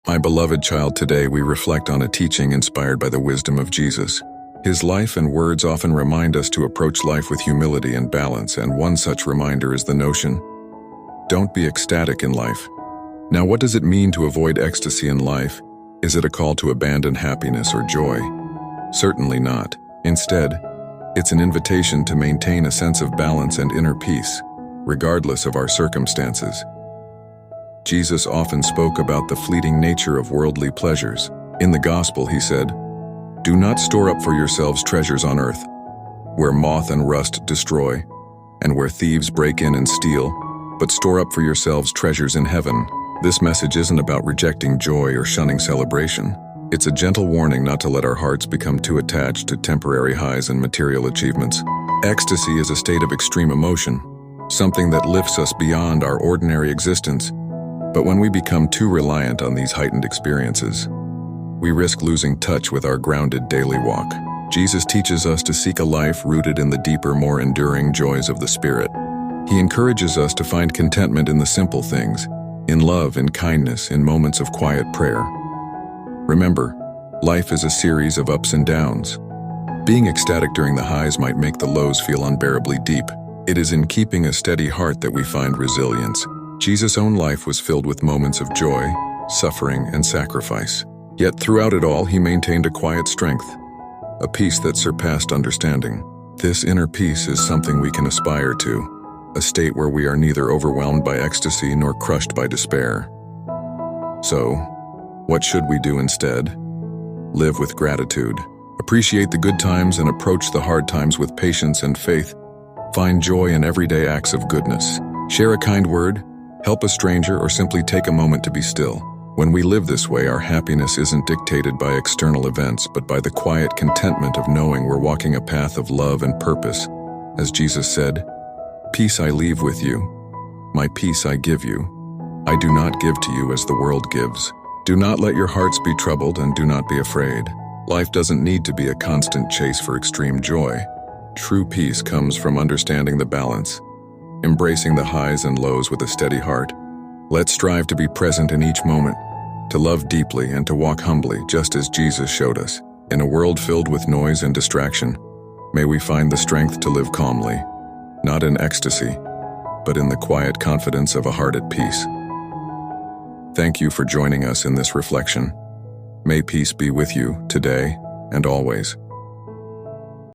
My beloved child, today we reflect on a teaching inspired by the wisdom of Jesus. His life and words often remind us to approach life with humility and balance, and one such reminder is the notion, don't be ecstatic in life. Now, what does it mean to avoid ecstasy in life? Is it a call to abandon happiness or joy? Certainly not. Instead, it's an invitation to maintain a sense of balance and inner peace, regardless of our circumstances. Jesus often spoke about the fleeting nature of worldly pleasures. In the Gospel, he said, "Do not store up for yourselves treasures on earth, where moth and rust destroy, and where thieves break in and steal, but store up for yourselves treasures in heaven." This message isn't about rejecting joy or shunning celebration. It's a gentle warning not to let our hearts become too attached to temporary highs and material achievements. Ecstasy is a state of extreme emotion, something that lifts us beyond our ordinary existence. But when we become too reliant on these heightened experiences, we risk losing touch with our grounded daily walk. Jesus teaches us to seek a life rooted in the deeper, more enduring joys of the Spirit. He encourages us to find contentment in the simple things, in love, in kindness, in moments of quiet prayer. Remember, life is a series of ups and downs. Being ecstatic during the highs might make the lows feel unbearably deep. It is in keeping a steady heart that we find resilience. Jesus' own life was filled with moments of joy, suffering, and sacrifice. Yet throughout it all, he maintained a quiet strength, a peace that surpassed understanding. This inner peace is something we can aspire to, a state where we are neither overwhelmed by ecstasy nor crushed by despair. So, what should we do instead? Live with gratitude. Appreciate the good times and approach the hard times with patience and faith. Find joy in everyday acts of goodness. Share a kind word, help a stranger, or simply take a moment to be still. When we live this way, our happiness isn't dictated by external events, but by the quiet contentment of knowing we're walking a path of love and purpose. As Jesus said, "Peace I leave with you, my peace I give you. I do not give to you as the world gives. Do not let your hearts be troubled, and do not be afraid." Life doesn't need to be a constant chase for extreme joy. True peace comes from understanding the balance, embracing the highs and lows with a steady heart. Let's strive to be present in each moment, to love deeply and to walk humbly, just as Jesus showed us. In a world filled with noise and distraction, may we find the strength to live calmly, not in ecstasy, but in the quiet confidence of a heart at peace. Thank you for joining us in this reflection. May peace be with you today and always.